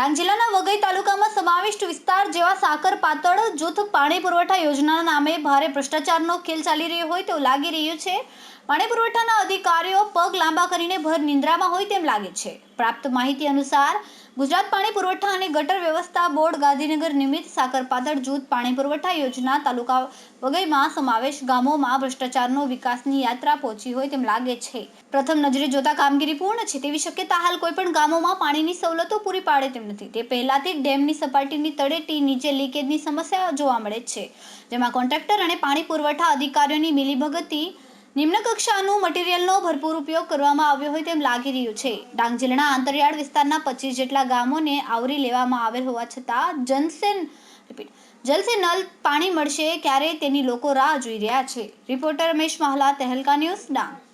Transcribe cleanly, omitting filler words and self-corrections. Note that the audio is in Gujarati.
ડાંગ જિલ્લાના વઘઈ તાલુકામાં સમાવિષ્ટ વિસ્તાર જેવા સાકર પાતળ જૂથ પાણી પુરવઠા યોજનાના નામે ભારે ભ્રષ્ટાચારનો ખેલ ચાલી રહ્યો હોય તેવું લાગી રહ્યું છે। પાણી પુરવઠાના અધિકારીઓ પગ લાંબા કરીને ભર નિંદ્રામાં હોય તેમ લાગે છે। પ્રાપ્ત માહિતી અનુસાર ગુજરાત પાણી પુરવઠા અને ગટર વ્યવસ્થા બોર્ડ ગાંધીનગર નિમિત્ત સાકર પાતળ જૂથ પાણી પુરવઠા યોજના તાલુકા વઘઈમાં સમાવેશ ગામોમાં ભ્રષ્ટાચારનો વિકાસની યાત્રા પહોંચી હોય તેમ લાગે છે। પ્રથમ નજરે જોતા કામગીરી પૂર્ણ છે તેવી શક્યતા હાલ કોઈપણ ગામોમાં પાણીની સવલતો પૂરી પાડે તેમ નથી। તે પહેલાથી જ ડેમની સપાટીની તળેટી નીચે લીકેજની સમસ્યા જોવા મળે છે, જેમાં કોન્ટ્રાક્ટર અને પાણી પુરવઠા અધિકારીઓની મિલીભગતથી નિમ્ન કક્ષાનું મટીરીયલનો ભરપૂર ઉપયોગ કરવામાં આવ્યો હોય તેમ લાગી રહ્યું છે। ડાંગ જિલ્લાના આંતરિયાળ વિસ્તારના 25 જેટલા ગામોને આવરી લેવામાં આવેલ હોવા છતાં જલસે નલ પાણી મળશે ક્યારે તેની લોકો રાહ જોઈ રહ્યા છે। Reporter Ramesh Mahala, Tehelka news, Dang.